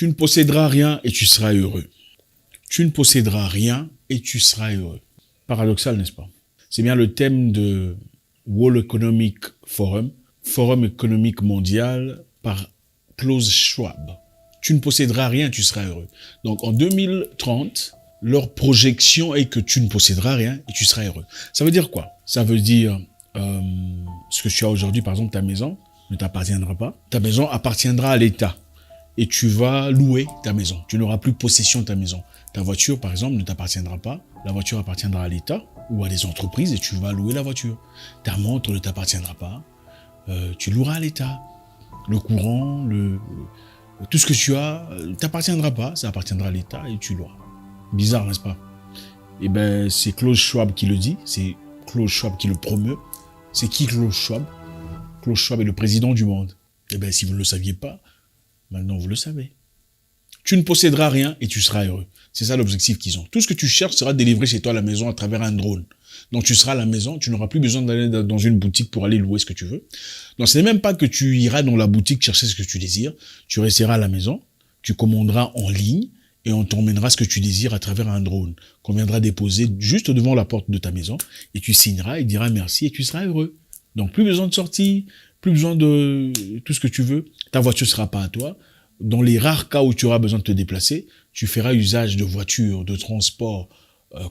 Tu ne posséderas rien et tu seras heureux. Tu ne posséderas rien et tu seras heureux. Paradoxal, n'est-ce pas? C'est bien le thème de World Economic Forum, Forum économique mondial par Klaus Schwab. Tu ne posséderas rien, tu seras heureux. Donc en 2030, leur projection est que tu ne posséderas rien et tu seras heureux. Ça veut dire quoi? Ça veut dire ce que tu as aujourd'hui, par exemple, ta maison ne t'appartiendra pas. Ta maison appartiendra à l'État et tu vas louer ta maison. Tu n'auras plus possession de ta maison. Ta voiture, par exemple, ne t'appartiendra pas. La voiture appartiendra à l'État ou à des entreprises et tu vas louer la voiture. Ta montre ne t'appartiendra pas. Tu loueras à l'État. Le courant, tout ce que tu as ne t'appartiendra pas. Ça appartiendra à l'État et tu loueras. Bizarre, n'est-ce pas? Eh bien, c'est Klaus Schwab qui le dit. C'est Klaus Schwab qui le promeut. C'est qui Klaus Schwab? Klaus Schwab est le président du monde. Eh bien, si vous ne le saviez pas, maintenant vous le savez. Tu ne posséderas rien et tu seras heureux. C'est ça l'objectif qu'ils ont. Tout ce que tu cherches sera délivré chez toi à la maison à travers un drone. Donc tu seras à la maison, tu n'auras plus besoin d'aller dans une boutique pour aller louer ce que tu veux. Donc ce n'est même pas que tu iras dans la boutique chercher ce que tu désires. Tu resteras à la maison, tu commanderas en ligne et on t'emmènera ce que tu désires à travers un drone qu'on viendra déposer juste devant la porte de ta maison et tu signeras et diras merci et tu seras heureux. Donc plus besoin de sortie, plus besoin de tout ce que tu veux. Ta voiture ne sera pas à toi. Dans les rares cas où tu auras besoin de te déplacer, tu feras usage de voitures, de transport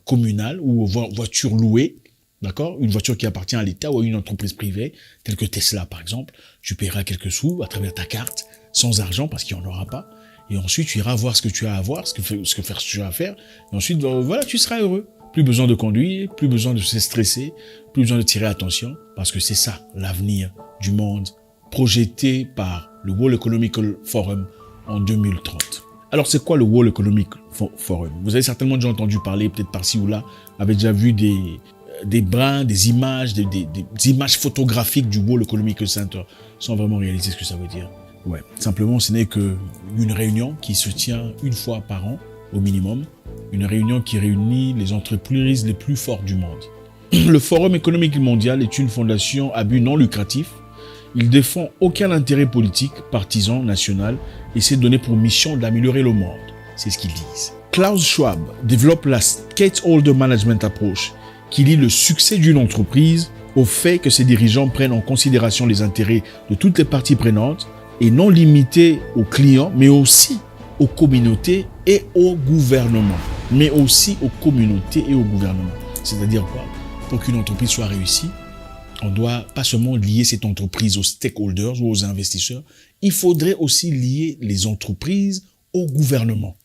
communal ou voiture louée, d'accord? Une voiture qui appartient à l'État ou à une entreprise privée, telle que Tesla par exemple. Tu paieras quelques sous à travers ta carte, sans argent parce qu'il n'y en aura pas. Et ensuite, tu iras voir ce que tu as à voir, ce que tu as à faire. Et ensuite, voilà, tu seras heureux. Plus besoin de conduire, plus besoin de se stresser, plus besoin de tirer attention, parce que c'est ça l'avenir du monde projeté par le World Economic Forum en 2030. Alors, c'est quoi le World Economic Forum? Vous avez certainement déjà entendu parler, peut-être par-ci ou là, avez déjà vu des brins, des images, des images photographiques du World Economic Center, sans vraiment réaliser ce que ça veut dire. Ouais, simplement, ce n'est qu'une réunion qui se tient une fois par an, au minimum, une réunion qui réunit les entreprises les plus fortes du monde. Le Forum économique mondial est une fondation à but non lucratif. Il défend aucun intérêt politique, partisan, national et s'est donné pour mission d'améliorer le monde. C'est ce qu'ils disent. Klaus Schwab développe la Stakeholder Management Approach qui lie le succès d'une entreprise au fait que ses dirigeants prennent en considération les intérêts de toutes les parties prenantes et non limités aux clients, mais aussi aux communautés et au gouvernement. Mais aussi aux communautés et au gouvernement. C'est-à-dire quoi? Pour qu'une entreprise soit réussie, on doit pas seulement lier cette entreprise aux stakeholders ou aux investisseurs, il faudrait aussi lier les entreprises au gouvernement.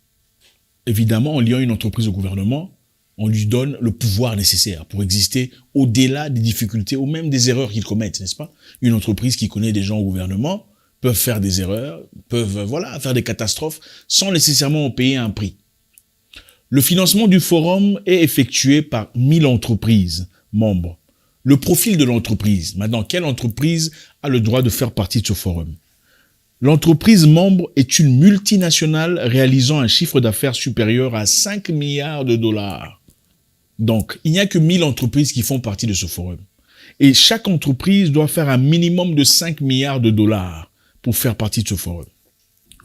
Évidemment, en liant une entreprise au gouvernement, on lui donne le pouvoir nécessaire pour exister au-delà des difficultés ou même des erreurs qu'ils commettent, n'est-ce pas? Une entreprise qui connaît des gens au gouvernement peuvent faire des erreurs, peuvent faire des catastrophes sans nécessairement en payer un prix. Le financement du forum est effectué par 1000 entreprises membres. Le profil de l'entreprise. Maintenant, quelle entreprise a le droit de faire partie de ce forum? L'entreprise membre est une multinationale réalisant un chiffre d'affaires supérieur à 5 milliards de dollars. Donc, il n'y a que 1000 entreprises qui font partie de ce forum. Et chaque entreprise doit faire un minimum de 5 milliards de dollars pour faire partie de ce forum.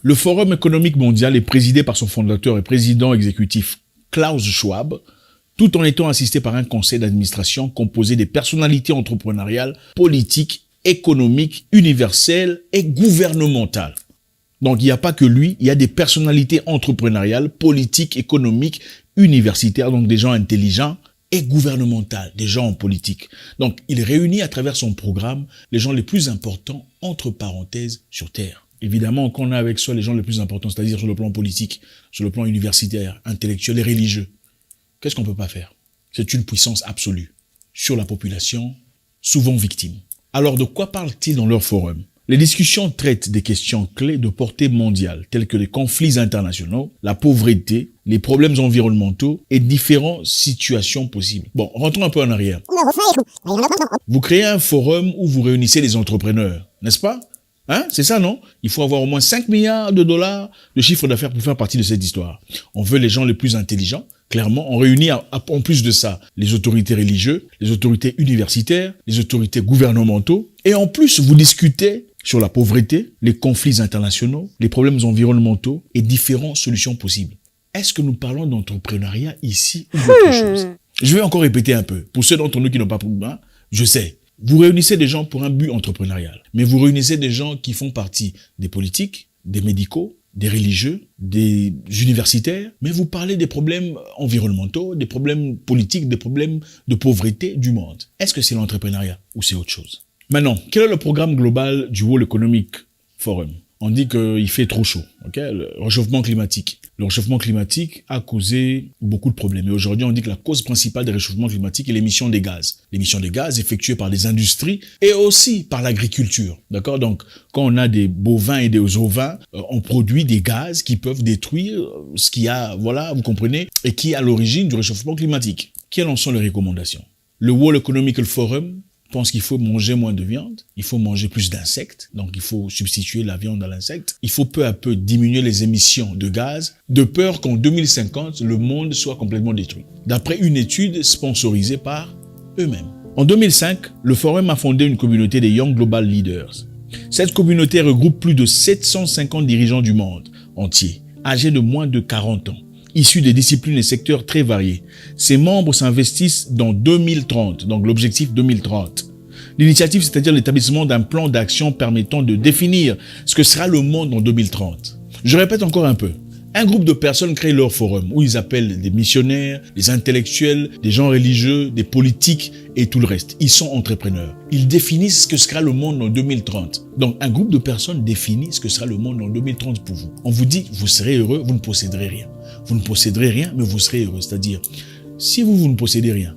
Le Forum économique mondial est présidé par son fondateur et président exécutif Klaus Schwab, tout en étant assisté par un conseil d'administration composé des personnalités entrepreneuriales, politiques, économiques, universelles et gouvernementales. Donc il n'y a pas que lui, il y a des personnalités entrepreneuriales, politiques, économiques, universitaires, donc des gens intelligents, et gouvernementales, des gens en politique. Donc il réunit à travers son programme les gens les plus importants, entre parenthèses, sur Terre. Évidemment, quand on a avec soi les gens les plus importants, c'est-à-dire sur le plan politique, sur le plan universitaire, intellectuel et religieux, qu'est-ce qu'on ne peut pas faire? C'est une puissance absolue sur la population, souvent victime. Alors de quoi parlent-ils dans leur forum? Les discussions traitent des questions clés de portée mondiale, telles que les conflits internationaux, la pauvreté, les problèmes environnementaux et différentes situations possibles. Bon, rentrons un peu en arrière. Vous créez un forum où vous réunissez les entrepreneurs, n'est-ce pas? C'est ça, non? Il faut avoir au moins 5 milliards de dollars de chiffre d'affaires pour faire partie de cette histoire. On veut les gens les plus intelligents. Clairement, on réunit en plus de ça les autorités religieuses, les autorités universitaires, les autorités gouvernementaux. Et en plus, vous discutez sur la pauvreté, les conflits internationaux, les problèmes environnementaux et différentes solutions possibles. Est-ce que nous parlons d'entrepreneuriat ici ou d'autre chose? Je vais encore répéter un peu. Pour ceux d'entre nous qui n'ont pas pris hein, je sais. Vous réunissez des gens pour un but entrepreneurial. Mais vous réunissez des gens qui font partie des politiques, des médicaux, des religieux, des universitaires. Mais vous parlez des problèmes environnementaux, des problèmes politiques, des problèmes de pauvreté du monde. Est-ce que c'est l'entrepreneuriat ou c'est autre chose? Maintenant, quel est le programme global du World Economic Forum? On dit qu'il fait trop chaud, ok? Le réchauffement climatique. Le réchauffement climatique a causé beaucoup de problèmes. Et aujourd'hui, on dit que la cause principale des réchauffements climatiques est l'émission des gaz. L'émission des gaz effectuée par les industries et aussi par l'agriculture, d'accord? Donc, quand on a des bovins et des ovins, on produit des gaz qui peuvent détruire ce qu'il y a, voilà, vous comprenez, et qui est à l'origine du réchauffement climatique. Quelles en sont les recommandations? Le World Economic Forum pense qu'il faut manger moins de viande, il faut manger plus d'insectes, donc il faut substituer la viande à l'insecte. Il faut peu à peu diminuer les émissions de gaz, de peur qu'en 2050, le monde soit complètement détruit. D'après une étude sponsorisée par eux-mêmes. En 2005, le Forum a fondé une communauté des Young Global Leaders. Cette communauté regroupe plus de 750 dirigeants du monde entier, âgés de moins de 40 ans. Issus des disciplines et secteurs très variés. Ces membres s'investissent dans 2030, donc l'objectif 2030. L'initiative, c'est-à-dire l'établissement d'un plan d'action permettant de définir ce que sera le monde en 2030. Je répète encore un peu. Un groupe de personnes crée leur forum où ils appellent des missionnaires, des intellectuels, des gens religieux, des politiques et tout le reste. Ils sont entrepreneurs. Ils définissent ce que sera le monde en 2030. Donc, un groupe de personnes définit ce que sera le monde en 2030 pour vous. On vous dit, vous serez heureux, vous ne posséderez rien. Vous ne posséderez rien, mais vous serez heureux. C'est-à-dire, si vous ne possédez rien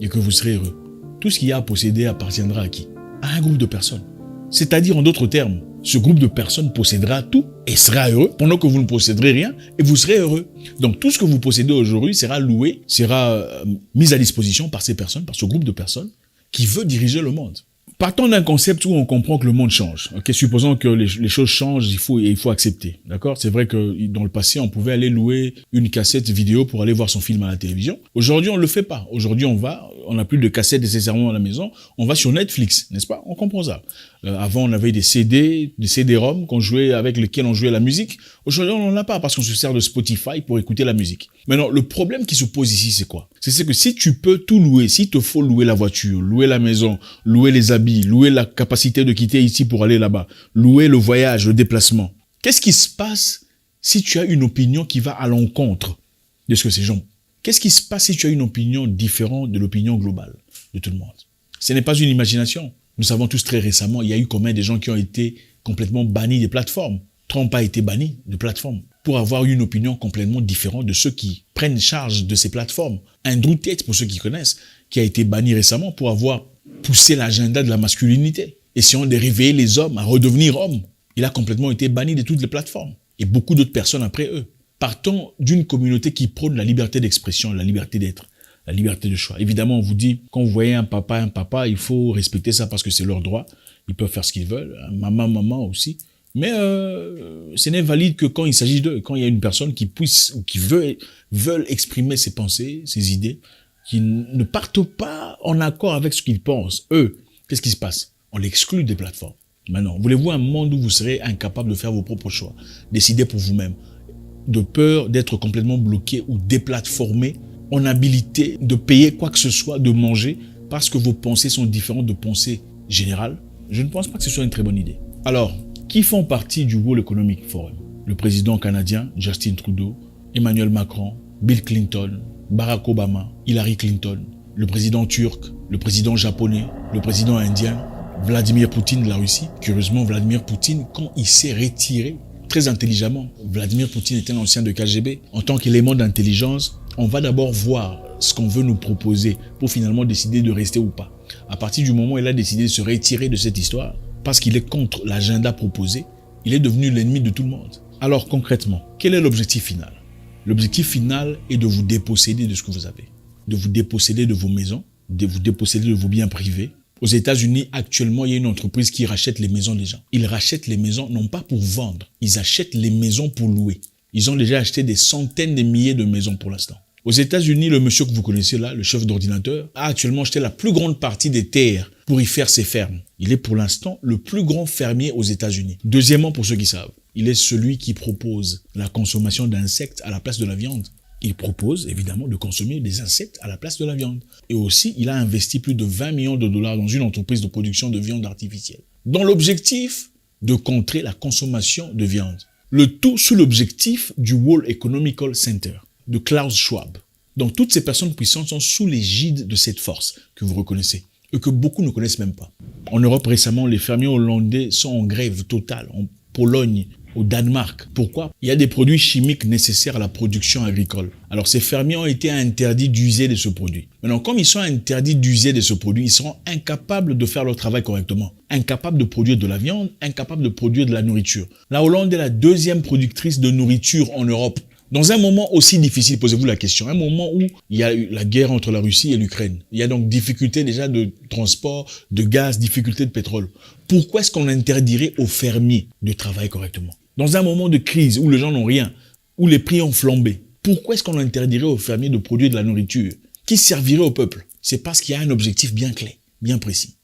et que vous serez heureux, tout ce qu'il y a à posséder appartiendra à qui? À un groupe de personnes. C'est-à-dire, en d'autres termes, ce groupe de personnes possédera tout et sera heureux pendant que vous ne posséderez rien et vous serez heureux. Donc, tout ce que vous possédez aujourd'hui sera loué, sera mis à disposition par ces personnes, par ce groupe de personnes qui veut diriger le monde. Partons d'un concept où on comprend que le monde change. Okay, supposons que les choses changent, il faut accepter. D'accord? C'est vrai que dans le passé, on pouvait aller louer une cassette vidéo pour aller voir son film à la télévision. Aujourd'hui, on le fait pas. Aujourd'hui, on n'a plus de cassette nécessairement à la maison. On va sur Netflix, n'est-ce pas? On comprend ça. Avant, on avait des CD-ROM avec lesquels on jouait la musique. Aujourd'hui, on n'en a pas parce qu'on se sert de Spotify pour écouter la musique. Maintenant, le problème qui se pose ici, c'est quoi? C'est que si tu peux tout louer, s'il te faut louer la voiture, louer la maison, louer les habits, louer la capacité de quitter ici pour aller là-bas, louer le voyage, le déplacement, qu'est-ce qui se passe si tu as une opinion qui va à l'encontre de ce que ces gens... Qu'est-ce qui se passe si tu as une opinion différente de l'opinion globale de tout le monde? Ce n'est pas une imagination. Nous savons tous très récemment, il y a eu combien de gens qui ont été complètement bannis des plateformes. Trump a été banni de plateformes pour avoir une opinion complètement différente de ceux qui prennent charge de ces plateformes. Andrew Tate, pour ceux qui connaissent, qui a été banni récemment pour avoir poussé l'agenda de la masculinité, essayant de réveiller les hommes à redevenir hommes. Il a complètement été banni de toutes les plateformes. Et beaucoup d'autres personnes après eux. Partons d'une communauté qui prône la liberté d'expression, la liberté d'être, la liberté de choix. Évidemment, on vous dit, quand vous voyez un papa, il faut respecter ça parce que c'est leur droit. Ils peuvent faire ce qu'ils veulent. Maman aussi. Mais ce n'est valide que quand il s'agit d'eux, quand il y a une personne qui puisse ou qui veulent exprimer ses pensées, ses idées, qui ne partent pas en accord avec ce qu'ils pensent. Eux, qu'est-ce qui se passe? On l'exclut des plateformes. Maintenant, voulez-vous un monde où vous serez incapable de faire vos propres choix, décider pour vous-même, de peur d'être complètement bloqué ou déplatformé, en habilité de payer quoi que ce soit, de manger, parce que vos pensées sont différentes de pensées générales? Je ne pense pas que ce soit une très bonne idée. Alors, qui font partie du World Economic Forum? Le président canadien, Justin Trudeau, Emmanuel Macron, Bill Clinton, Barack Obama, Hillary Clinton, le président turc, le président japonais, le président indien, Vladimir Poutine de la Russie. Curieusement, Vladimir Poutine, quand il s'est retiré, très intelligemment, Vladimir Poutine était un ancien de KGB. En tant qu'élément d'intelligence, on va d'abord voir ce qu'on veut nous proposer pour finalement décider de rester ou pas. À partir du moment où il a décidé de se retirer de cette histoire, parce qu'il est contre l'agenda proposé, il est devenu l'ennemi de tout le monde. Alors concrètement, quel est l'objectif final? L'objectif final est de vous déposséder de ce que vous avez, de vous déposséder de vos maisons, de vous déposséder de vos biens privés. Aux États-Unis, actuellement, il y a une entreprise qui rachète les maisons des gens. Ils rachètent les maisons non pas pour vendre, ils achètent les maisons pour louer. Ils ont déjà acheté des centaines de milliers de maisons pour l'instant. Aux États-Unis, le monsieur que vous connaissez là, le chef d'ordinateur, a actuellement acheté la plus grande partie des terres pour y faire ses fermes. Il est pour l'instant le plus grand fermier aux États-Unis. Deuxièmement, pour ceux qui savent, il est celui qui propose la consommation d'insectes à la place de la viande. Il propose évidemment de consommer des insectes à la place de la viande. Et aussi, il a investi plus de 20 millions de dollars dans une entreprise de production de viande artificielle, dans l'objectif de contrer la consommation de viande. Le tout sous l'objectif du World Economic Center, de Klaus Schwab. Donc toutes ces personnes puissantes sont sous l'égide de cette force que vous reconnaissez et que beaucoup ne connaissent même pas. En Europe récemment, les fermiers hollandais sont en grève totale, en Pologne, au Danemark. Pourquoi? Il y a des produits chimiques nécessaires à la production agricole. Alors ces fermiers ont été interdits d'user de ce produit. Maintenant, comme ils sont interdits d'user de ce produit, ils seront incapables de faire leur travail correctement. Incapables de produire de la viande, incapables de produire de la nourriture. La Hollande est la deuxième productrice de nourriture en Europe. Dans un moment aussi difficile, posez-vous la question, un moment où il y a eu la guerre entre la Russie et l'Ukraine. Il y a donc difficulté déjà de transport, de gaz, difficulté de pétrole. Pourquoi est-ce qu'on interdirait aux fermiers de travailler correctement? Dans un moment de crise où les gens n'ont rien, où les prix ont flambé, pourquoi est-ce qu'on interdirait aux fermiers de produire de la nourriture qui servirait au peuple? C'est parce qu'il y a un objectif bien clair, bien précis.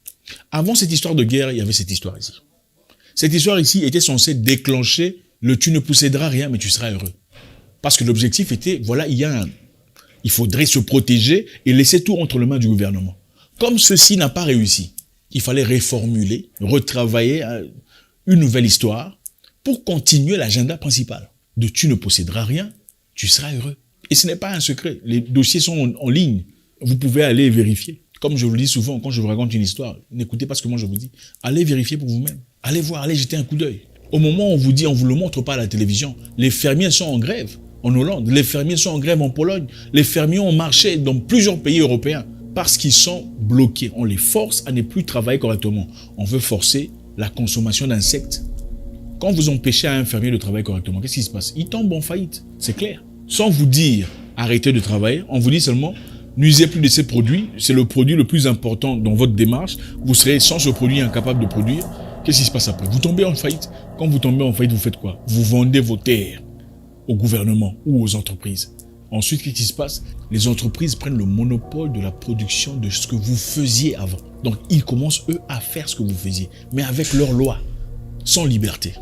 Avant cette histoire de guerre, il y avait cette histoire ici. Cette histoire ici était censée déclencher le « tu ne posséderas rien, mais tu seras heureux ». Parce que l'objectif était, voilà, il faudrait se protéger et laisser tout entre les mains du gouvernement. Comme ceci n'a pas réussi, il fallait réformuler, retravailler une nouvelle histoire pour continuer l'agenda principal. De tu ne posséderas rien, tu seras heureux. Et ce n'est pas un secret. Les dossiers sont en ligne. Vous pouvez aller vérifier. Comme je vous le dis souvent, quand je vous raconte une histoire, n'écoutez pas ce que moi je vous dis. Allez vérifier pour vous-même. Allez voir, allez jeter un coup d'œil. Au moment où on vous dit, on vous le montre pas à la télévision, les fermiers sont en grève en Hollande, les fermiers sont en grève en Pologne, les fermiers ont marché dans plusieurs pays européens parce qu'ils sont bloqués. On les force à ne plus travailler correctement. On veut forcer la consommation d'insectes. Quand vous empêchez un fermier de travailler correctement, qu'est-ce qui se passe? Il tombe en faillite, c'est clair. Sans vous dire arrêtez de travailler, on vous dit seulement n'usez plus de ces produits, c'est le produit le plus important dans votre démarche, vous serez sans ce produit incapable de produire. Qu'est-ce qui se passe après? Vous tombez en faillite. Quand vous tombez en faillite, vous faites quoi? Vous vendez vos terres au gouvernement ou aux entreprises. Ensuite, qu'est-ce qui se passe? Les entreprises prennent le monopole de la production de ce que vous faisiez avant. Donc, ils commencent, eux, à faire ce que vous faisiez, mais avec leurs lois, sans liberté.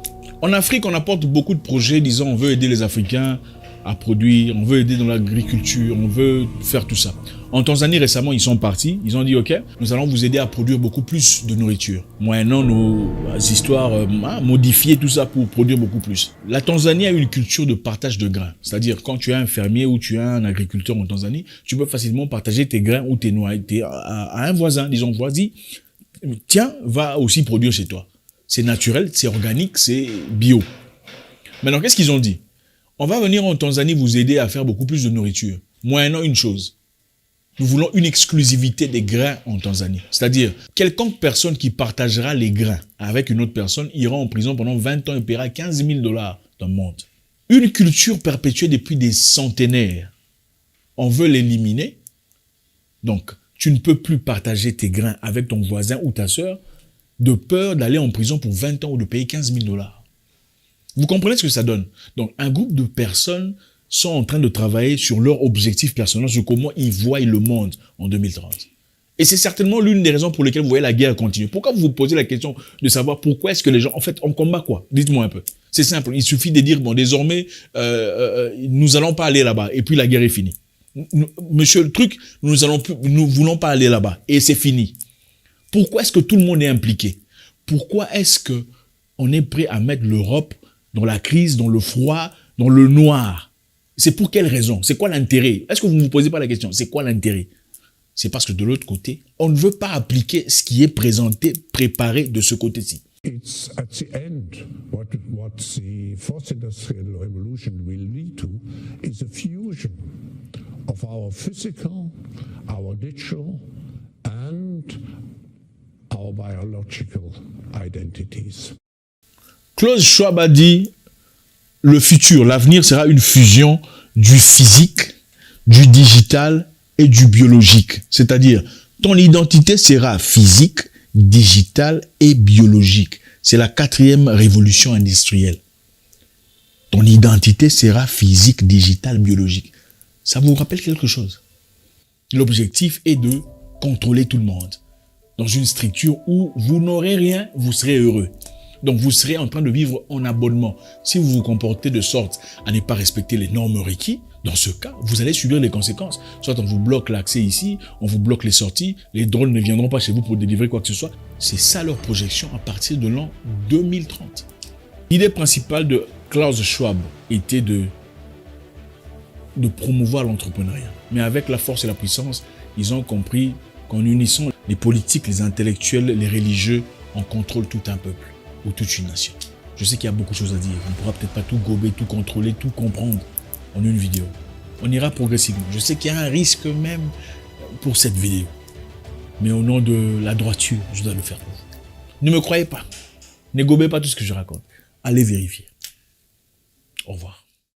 En Afrique, on apporte beaucoup de projets disant on veut aider les Africains à produire, on veut aider dans l'agriculture, on veut faire tout ça. En Tanzanie, récemment, ils sont partis, ils ont dit « Ok, nous allons vous aider à produire beaucoup plus de nourriture. » Moyennant nos histoires, modifier tout ça pour produire beaucoup plus. La Tanzanie a une culture de partage de grains. C'est-à-dire, quand tu es un fermier ou tu es un agriculteur en Tanzanie, tu peux facilement partager tes grains ou tes noix à un voisin. Disons, voici, tiens, va aussi produire chez toi. C'est naturel, c'est organique, c'est bio. Maintenant, qu'est-ce qu'ils ont dit? On va venir en Tanzanie vous aider à faire beaucoup plus de nourriture. Moyennant une chose. Nous voulons une exclusivité des grains en Tanzanie. C'est-à-dire, quelconque personne qui partagera les grains avec une autre personne ira en prison pendant 20 ans et paiera 15 000 $ d'amende. Une culture perpétuée depuis des centenaires. On veut l'éliminer. Donc, tu ne peux plus partager tes grains avec ton voisin ou ta sœur de peur d'aller en prison pour 20 ans ou de payer 15 000 $. Vous comprenez ce que ça donne? Donc, un groupe de personnes sont en train de travailler sur leur objectif personnel, sur comment ils voient le monde en 2030. Et c'est certainement l'une des raisons pour lesquelles vous voyez la guerre continuer. Pourquoi vous vous posez la question de savoir pourquoi est-ce que les gens, en fait, on combat quoi? Dites-moi un peu. C'est simple. Il suffit de dire, bon, désormais, nous allons pas aller là-bas. Et puis la guerre est finie. Monsieur le truc, nous voulons pas aller là-bas. Et c'est fini. Pourquoi est-ce que tout le monde est impliqué? Pourquoi est-ce que on est prêt à mettre l'Europe dans la crise, dans le froid, dans le noir? C'est pour quelle raison? C'est quoi l'intérêt? Est-ce que vous ne vous posez pas la question? C'est quoi l'intérêt? C'est parce que de l'autre côté, on ne veut pas appliquer ce qui est présenté, préparé de ce côté-ci. It's at the end, what the fourth industrial revolution will lead to is a fusion of our physical, our digital, and our biological identities. Klaus Schwab a dit, le futur, l'avenir sera une fusion du physique, du digital et du biologique. C'est-à-dire, ton identité sera physique, digitale et biologique. C'est la 4e révolution industrielle. Ton identité sera physique, digitale, biologique. Ça vous rappelle quelque chose? L'objectif est de contrôler tout le monde dans une structure où vous n'aurez rien, vous serez heureux. Donc, vous serez en train de vivre en abonnement. Si vous vous comportez de sorte à ne pas respecter les normes requises, dans ce cas, vous allez subir les conséquences. Soit on vous bloque l'accès ici, on vous bloque les sorties, les drones ne viendront pas chez vous pour délivrer quoi que ce soit. C'est ça leur projection à partir de l'an 2030. L'idée principale de Klaus Schwab était de promouvoir l'entrepreneuriat. Mais avec la force et la puissance, ils ont compris qu'en unissant les politiques, les intellectuels, les religieux, on contrôle tout un peuple ou toute une nation. Je sais qu'il y a beaucoup de choses à dire. On ne pourra peut-être pas tout gober, tout contrôler, tout comprendre en une vidéo. On ira progressivement. Je sais qu'il y a un risque même pour cette vidéo. Mais au nom de la droiture, je dois le faire pour vous. Ne me croyez pas. Ne gobez pas tout ce que je raconte. Allez vérifier. Au revoir.